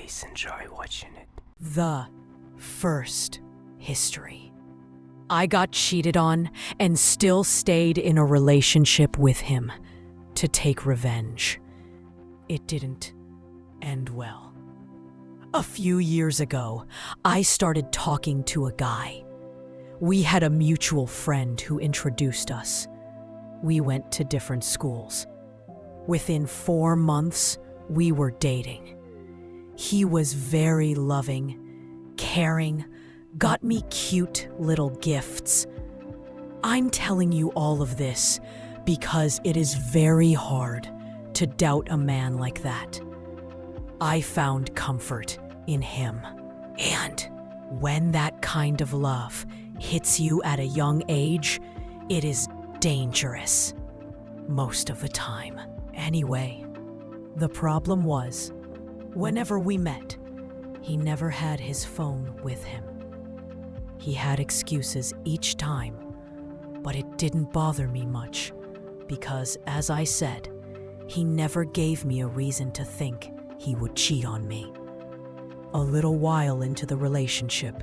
always enjoy watching it. The first history. I got cheated on and still stayed in a relationship with him to take revenge. It didn't end well. A few years ago, I started talking to a guy. We had a mutual friend who introduced us. We went to different schools. Within 4 months, we were dating. He was very loving, caring, got me cute little gifts. I'm telling you all of this because it is very hard to doubt a man like that. I found comfort in him. And when that kind of love hits you at a young age, it is dangerous. Most of the time. Anyway, the problem was, whenever we met, he never had his phone with him. He had excuses each time, but it didn't bother me much because, as I said, he never gave me a reason to think he would cheat on me. A little while into the relationship,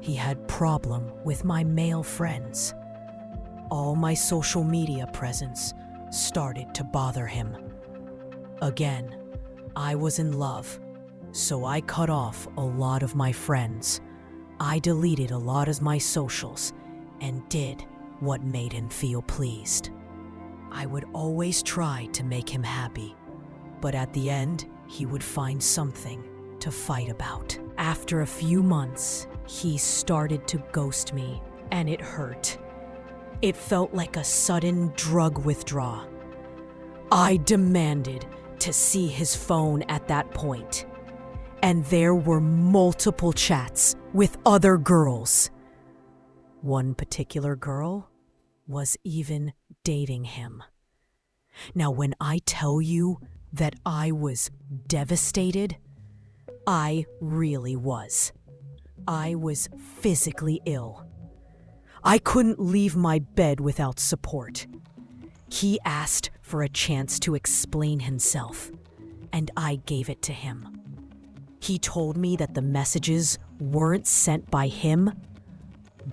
he had problem with my male friends. All my social media presence started to bother him. Again, I was in love, so I cut off a lot of my friends. I deleted a lot of my socials and did what made him feel pleased. I would always try to make him happy, but at the end, he would find something to fight about. After a few months, he started to ghost me, and it hurt. It felt like a sudden drug withdrawal. I demanded to see his phone at that point, and there were multiple chats with other girls. One particular girl was even dating him. Now, when I tell you that I was devastated, I really was. I was physically ill. I couldn't leave my bed without support. He asked for a chance to explain himself, and I gave it to him. He told me that the messages weren't sent by him,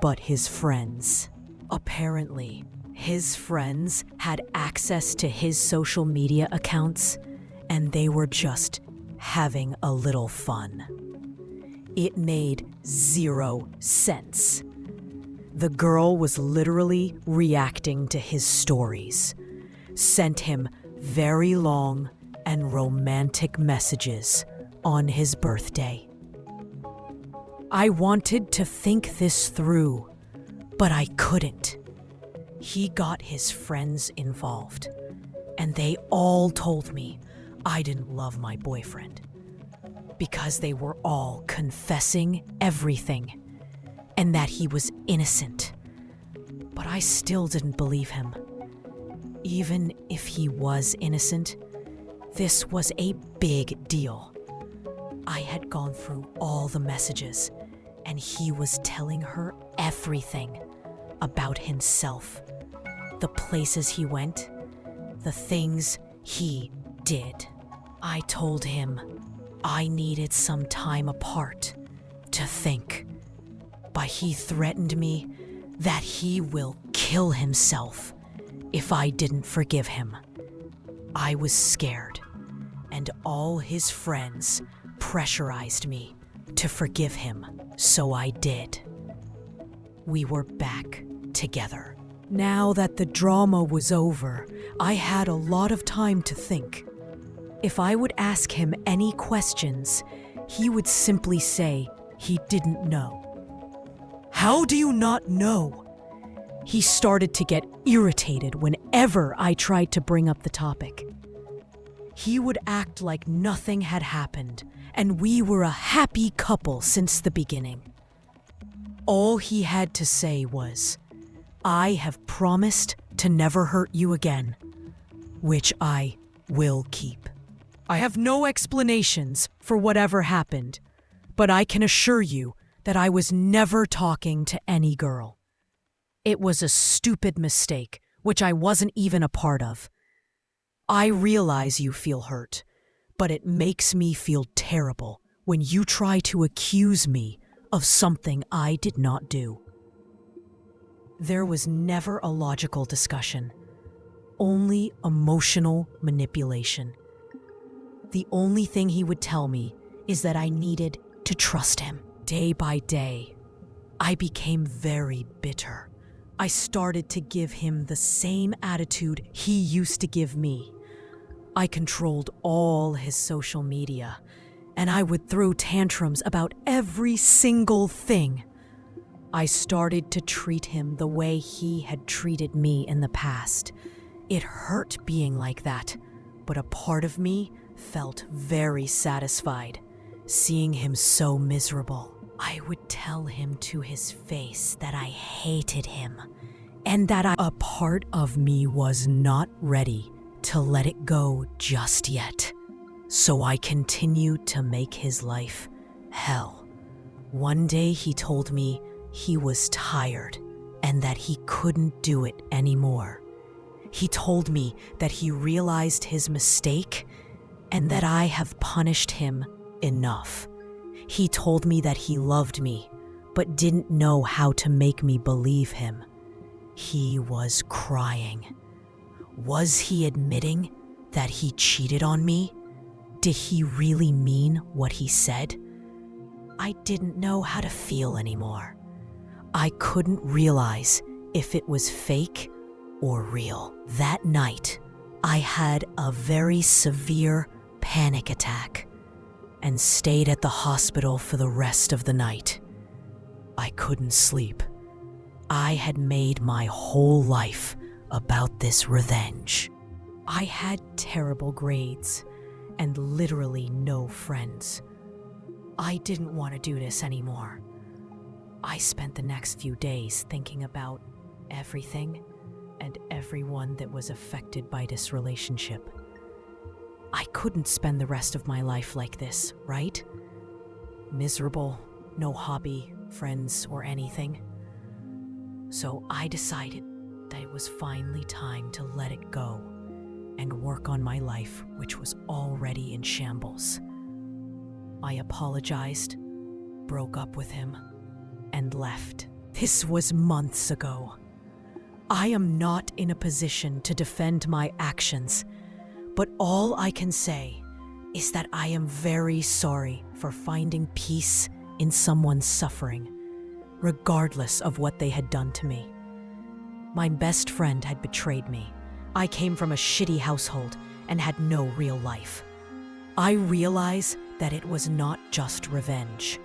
but his friends. Apparently, his friends had access to his social media accounts, and they were just having a little fun. It made 0 sense. The girl was literally reacting to his stories, sent him very long and romantic messages on his birthday. I wanted to think this through, but I couldn't. He got his friends involved, and they all told me I didn't love my boyfriend because they were all confessing everything and that he was innocent. But I still didn't believe him. Even if he was innocent, this was a big deal. I had gone through all the messages, and he was telling her everything about himself, the places he went, the things he did. I told him I needed some time apart to think, but he threatened me that he will kill himself if I didn't forgive him. I was scared, and all his friends pressurized me to forgive him, so I did. We were back together. Now that the drama was over, I had a lot of time to think. If I would ask him any questions, he would simply say he didn't know. How do you not know? He started to get irritated whenever I tried to bring up the topic. He would act like nothing had happened, and we were a happy couple since the beginning. All he had to say was, I have promised to never hurt you again, which I will keep. I have no explanations for whatever happened, but I can assure you that I was never talking to any girl. It was a stupid mistake, which I wasn't even a part of. I realize you feel hurt, but it makes me feel terrible when you try to accuse me of something I did not do. There was never a logical discussion, only emotional manipulation. The only thing he would tell me is that I needed to trust him. Day by day, I became very bitter. I started to give him the same attitude he used to give me. I controlled all his social media, and I would throw tantrums about every single thing. I started to treat him the way he had treated me in the past. It hurt being like that, but a part of me felt very satisfied, seeing him so miserable. I would tell him to his face that I hated him, and that a part of me was not ready to let it go just yet. So I continued to make his life hell. One day he told me he was tired and that he couldn't do it anymore. He told me that he realized his mistake and that I have punished him enough. He told me that he loved me, but didn't know how to make me believe him. He was crying. Was he admitting that he cheated on me? Did he really mean what he said? I didn't know how to feel anymore. I couldn't realize if it was fake or real. That night, I had a very severe panic attack and stayed at the hospital for the rest of the night. I couldn't sleep. I had made my whole life about this revenge. I had terrible grades and literally no friends. I didn't want to do this anymore. I spent the next few days thinking about everything and everyone that was affected by this relationship. I couldn't spend the rest of my life like this, right? Miserable, no hobby, friends, or anything. So I decided that it was finally time to let it go and work on my life, which was already in shambles. I apologized, broke up with him, and left. This was months ago. I am not in a position to defend my actions, but all I can say is that I am very sorry for finding peace in someone's suffering, regardless of what they had done to me. My best friend had betrayed me. I came from a shitty household and had no real life. I realize that it was not just revenge.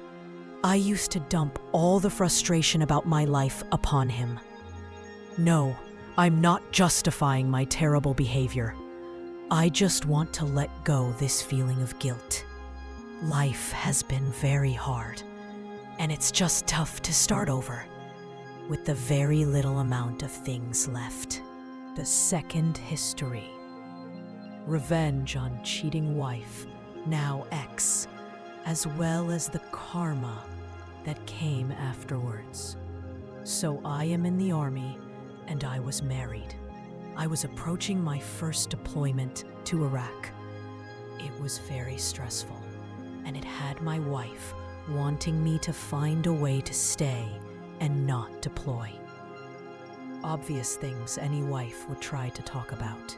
I used to dump all the frustration about my life upon him. No, I'm not justifying my terrible behavior. I just want to let go this feeling of guilt. Life has been very hard, and it's just tough to start over, with the very little amount of things left. The second history. Revenge on cheating wife, now ex, as well as the karma that came afterwards. So I am in the army, and I was married. I was approaching my first deployment to Iraq. It was very stressful, and it had my wife wanting me to find a way to stay and not deploy. Obvious things any wife would try to talk about.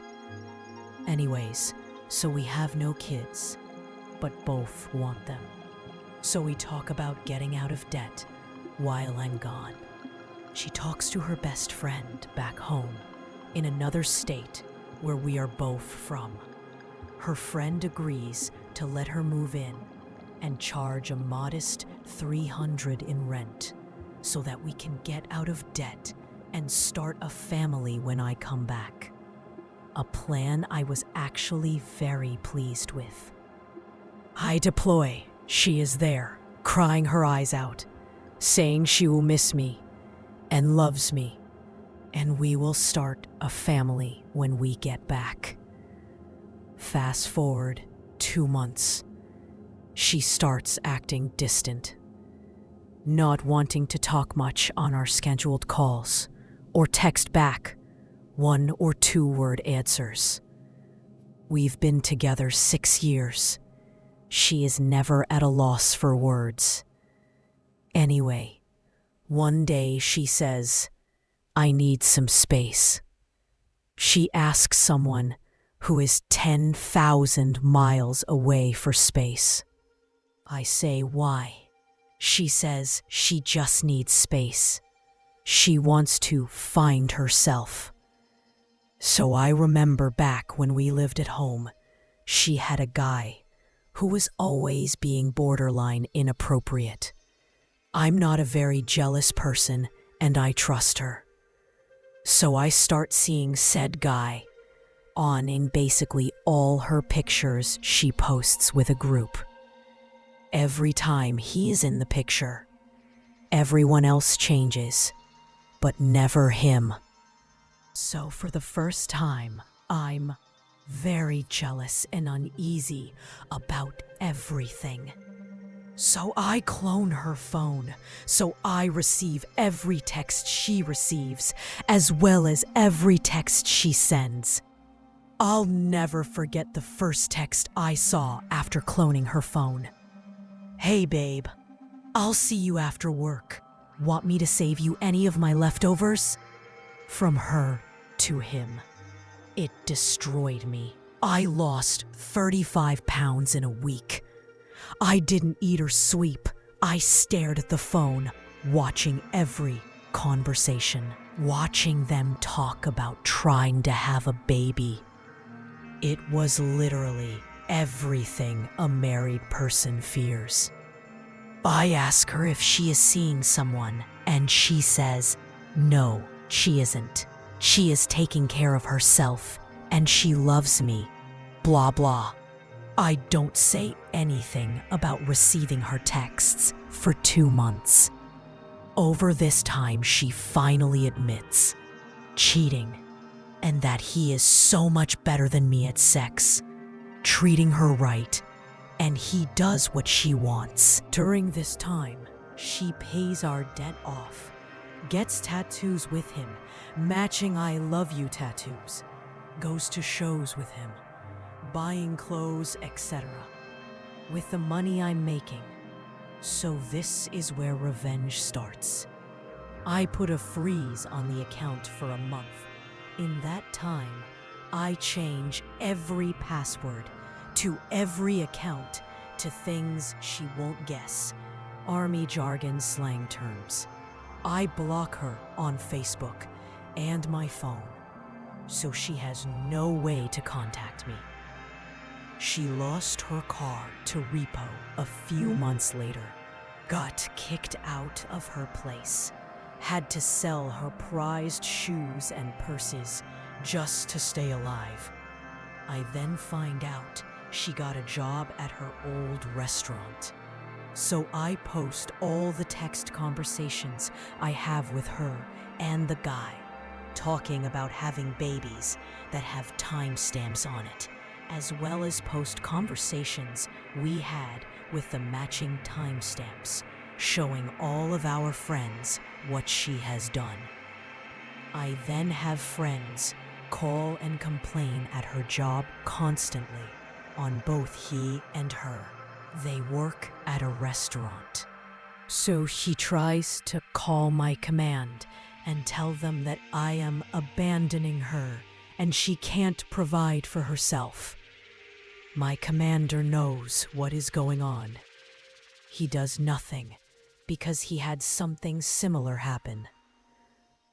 Anyways, so we have no kids, but both want them. So we talk about getting out of debt while I'm gone. She talks to her best friend back home in another state where we are both from. Her friend agrees to let her move in and charge a modest $300 in rent so that we can get out of debt and start a family when I come back. A plan I was actually very pleased with. I deploy. She is there, crying her eyes out, saying she will miss me and loves me, and we will start a family when we get back. Fast forward 2 months. She starts acting distant, not wanting to talk much on our scheduled calls or text back 1 or 2 word answers. We've been together 6 years, She is never at a loss for words. Anyway, one day she says, "I need some space." She asks someone who is 10,000 miles away for space. I say, "Why?" She says she just needs space. She wants to find herself. So I remember back when we lived at home, she had a guy who was always being borderline inappropriate. I'm not a very jealous person, and I trust her. So I start seeing said guy on in basically all her pictures she posts with a group. Every time he is in the picture, everyone else changes, but never him. So for the first time, I'm very jealous and uneasy about everything. So I clone her phone, so I receive every text she receives, as well as every text she sends. I'll never forget the first text I saw after cloning her phone. "Hey babe, I'll see you after work. Want me to save you any of my leftovers?" From her to him. It destroyed me. I lost 35 pounds in a week. I didn't eat or sleep. I stared at the phone, watching every conversation, watching them talk about trying to have a baby. It was literally everything a married person fears. I ask her if she is seeing someone, and she says, no, she isn't. She is taking care of herself, and she loves me. Blah, blah. I don't say anything about receiving her texts for 2 months. Over this time, she finally admits cheating, and that he is so much better than me at sex, treating her right, and he does what she wants. During this time, she pays our debt off, gets tattoos with him, matching I love you tattoos, goes to shows with him, buying clothes, etc. with the money I'm making. So this is where revenge starts. I put a freeze on the account for a month. In that time, I change every password to every account to things she won't guess, army jargon slang terms. I block her on Facebook and my phone, so she has no way to contact me. She lost her car to repo a few months later, got kicked out of her place, had to sell her prized shoes and purses just to stay alive. I then find out she got a job at her old restaurant. So I post all the text conversations I have with her and the guy, talking about having babies that have timestamps on it, as well as post conversations we had with the matching timestamps, showing all of our friends what she has done. I then have friends call and complain at her job constantly on both he and her. They work at a restaurant. So she tries to call my command and tell them that I am abandoning her and she can't provide for herself. My commander knows what is going on. He does nothing because he had something similar happen.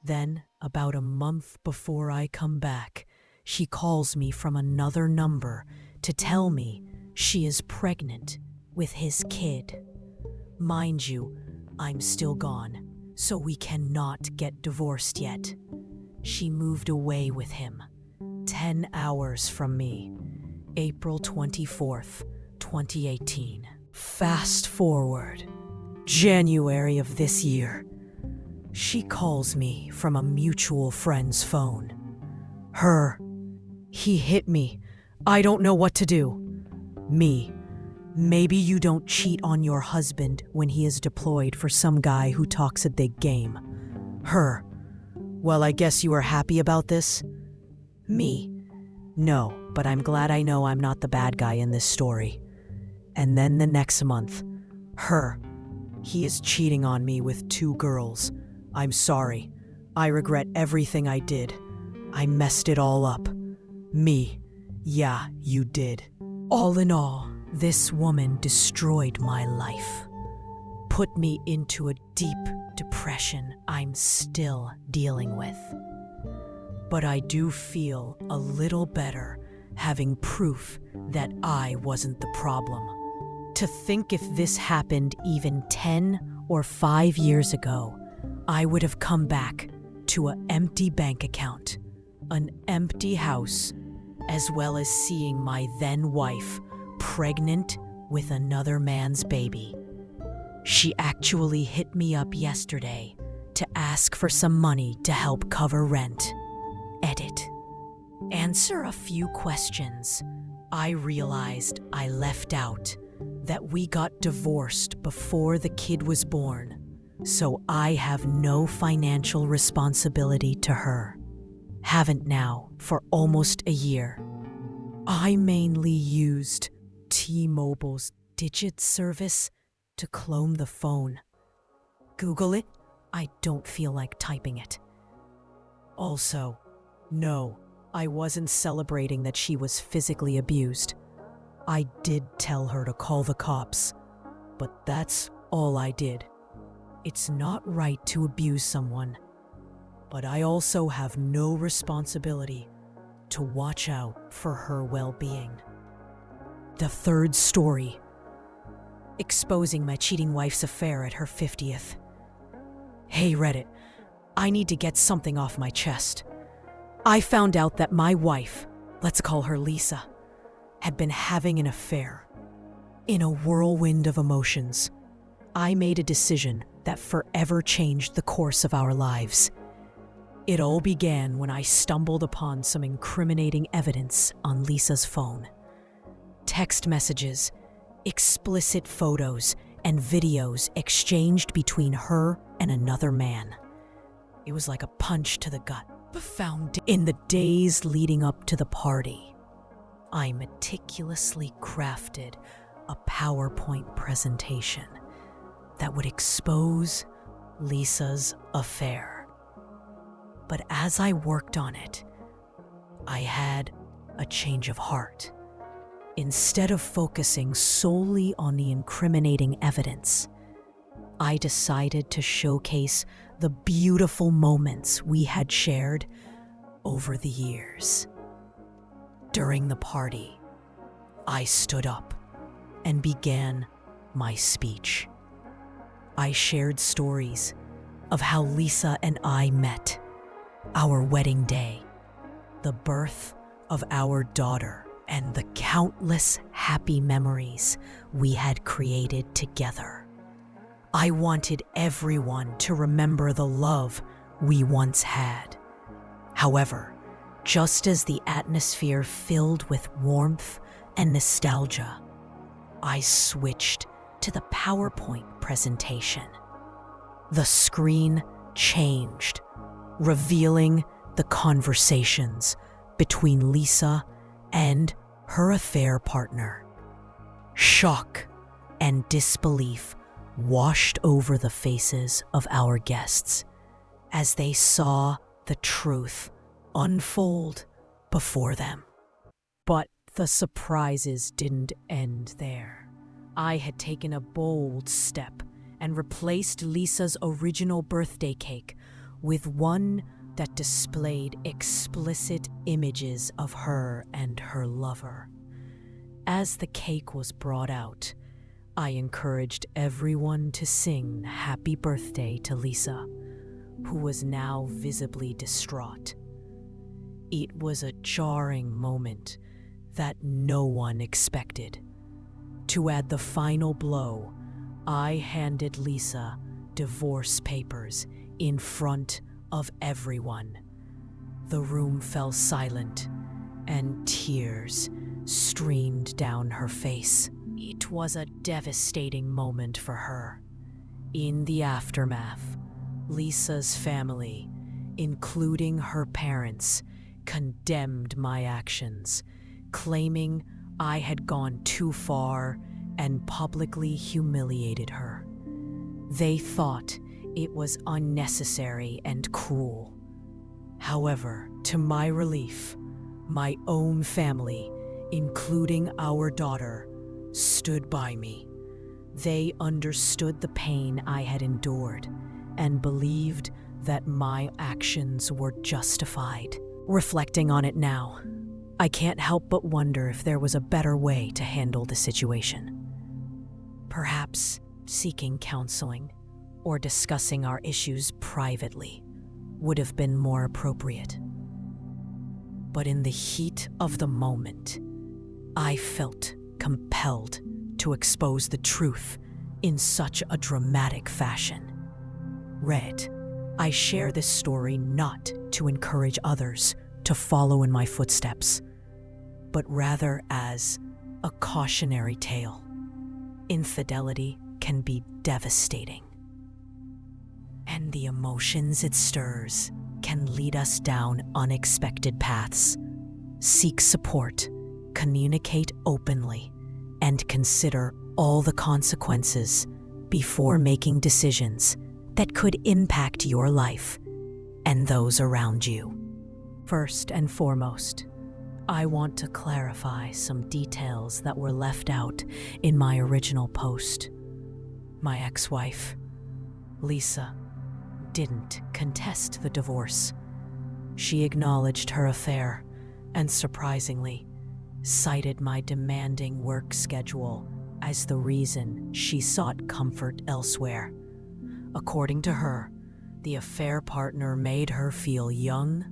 Then, about a month before I come back, she calls me from another number to tell me she is pregnant with his kid. Mind you, I'm still gone, so we cannot get divorced yet. She moved away with him, 10 hours from me, April 24th, 2018. Fast forward, January of this year. She calls me from a mutual friend's phone. He hit me. I don't know what to do. Me. Maybe you don't cheat on your husband when he is deployed for some guy who talks a big game. Well, I guess you are happy about this? Me. No, but I'm glad I know I'm not the bad guy in this story. And then the next month, he is cheating on me with 2 girls. I'm sorry. I regret everything I did. I messed it all up. Me. Yeah, you did. All in all, this woman destroyed my life. Put me into a deep depression I'm still dealing with. But I do feel a little better having proof that I wasn't the problem. To think if this happened even 10 or 5 years ago, I would have come back to an empty bank account, an empty house, as well as seeing my then wife pregnant with another man's baby. She actually hit me up yesterday to ask for some money to help cover rent. Edit. Answer a few questions. I realized I left out that we got divorced before the kid was born, so I have no financial responsibility to her. Haven't now for almost a year. I mainly used T-Mobile's Digit service to clone the phone. Google it. I don't feel like typing it. Also, no, I wasn't celebrating that she was physically abused. I did tell her to call the cops, but that's all I did. It's not right to abuse someone, but I also have no responsibility to watch out for her well-being. The third story. Exposing my cheating wife's affair at her 50th. Hey Reddit, I need to get something off my chest. I found out that my wife, let's call her Lisa, had been having an affair. In a whirlwind of emotions, I made a decision that forever changed the course of our lives. It all began when I stumbled upon some incriminating evidence on Lisa's phone. Text messages, explicit photos, and videos exchanged between her and another man. It was like a punch to the gut. Found in the days leading up to the party, I meticulously crafted a PowerPoint presentation that would expose Lisa's affair. But as I worked on it, I had a change of heart. Instead of focusing solely on the incriminating evidence, I decided to showcase the beautiful moments we had shared over the years. During the party, I stood up and began my speech. I shared stories of how Lisa and I met, our wedding day, the birth of our daughter, and the countless happy memories we had created together. I wanted everyone to remember the love we once had. However, just as the atmosphere filled with warmth and nostalgia, I switched to the PowerPoint presentation. The screen changed, revealing the conversations between Lisa and her affair partner. Shock and disbelief washed over the faces of our guests as they saw the truth unfold before them. But the surprises didn't end there. I had taken a bold step and replaced Lisa's original birthday cake with one that displayed explicit images of her and her lover. As the cake was brought out, I encouraged everyone to sing happy birthday to Lisa, who was now visibly distraught. It was a jarring moment that no one expected. To add the final blow, I handed Lisa divorce papers in front of everyone. The room fell silent, and tears streamed down her face. It was a devastating moment for her. In the aftermath, Lisa's family, including her parents, condemned my actions, claiming I had gone too far and publicly humiliated her. They thought it was unnecessary and cruel. However, to my relief, my own family, including our daughter, stood by me. They understood the pain I had endured and believed that my actions were justified. Reflecting on it now, I can't help but wonder if there was a better way to handle the situation. Perhaps seeking counseling or discussing our issues privately would have been more appropriate. But in the heat of the moment, I felt compelled to expose the truth in such a dramatic fashion. Red, I share this story not to encourage others to follow in my footsteps, but rather as a cautionary tale. Infidelity can be devastating, and the emotions it stirs can lead us down unexpected paths. Seek support, communicate openly, and consider all the consequences before making decisions that could impact your life and those around you. First and foremost, I want to clarify some details that were left out in my original post. My ex-wife, Lisa, didn't contest the divorce. She acknowledged her affair and, surprisingly, cited my demanding work schedule as the reason she sought comfort elsewhere. According to her, the affair partner made her feel young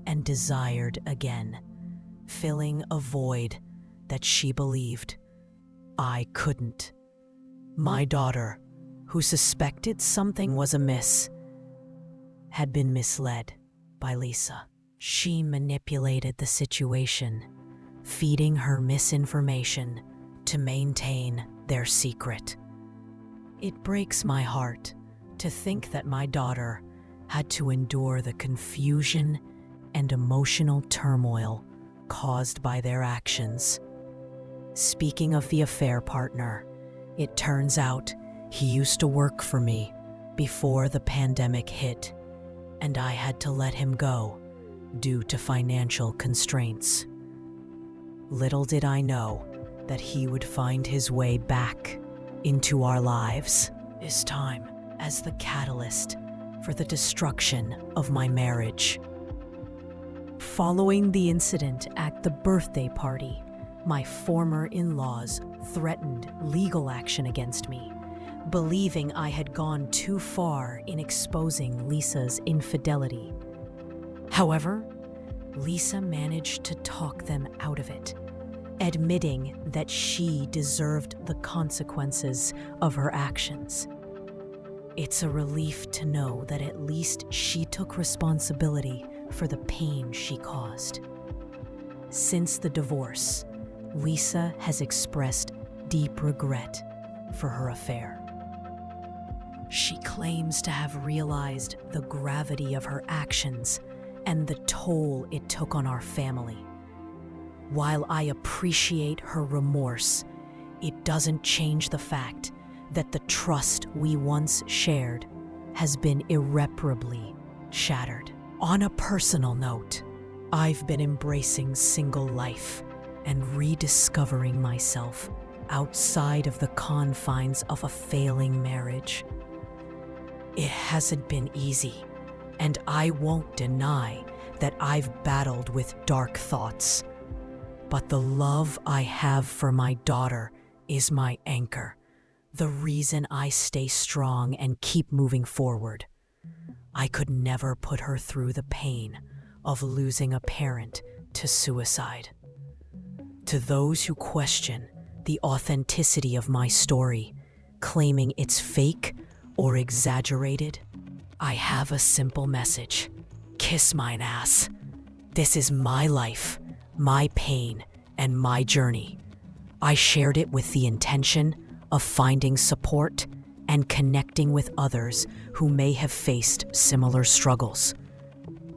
and desired again, filling a void that she believed I couldn't. My daughter, who suspected something was amiss, had been misled by Lisa. She manipulated the situation, feeding her misinformation to maintain their secret. It breaks my heart to think that my daughter had to endure the confusion and emotional turmoil caused by their actions. Speaking of the affair partner, it turns out he used to work for me before the pandemic hit, and I had to let him go due to financial constraints. Little did I know that he would find his way back into our lives this time as the catalyst for the destruction of my marriage. Following the incident at the birthday party, my former in-laws threatened legal action against me, believing I had gone too far in exposing Lisa's infidelity. However, Lisa managed to talk them out of it, admitting that she deserved the consequences of her actions. It's a relief to know that at least she took responsibility for the pain she caused. Since the divorce, Lisa has expressed deep regret for her affair. She claims to have realized the gravity of her actions and the toll it took on our family. While I appreciate her remorse, it doesn't change the fact that the trust we once shared has been irreparably shattered. On a personal note, I've been embracing single life and rediscovering myself outside of the confines of a failing marriage. It hasn't been easy, and I won't deny that I've battled with dark thoughts. But the love I have for my daughter is my anchor, the reason I stay strong and keep moving forward. I could never put her through the pain of losing a parent to suicide. To those who question the authenticity of my story, claiming it's fake or exaggerated, I have a simple message. Kiss mine ass. This is my life, my pain, and my journey. I shared it with the intention of finding support and connecting with others who may have faced similar struggles.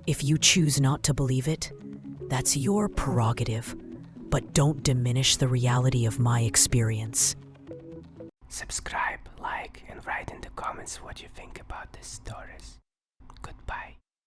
If you choose not to believe it, that's your prerogative, but don't diminish the reality of my experience. subscribe, like, and write in the comments what you think about these stories.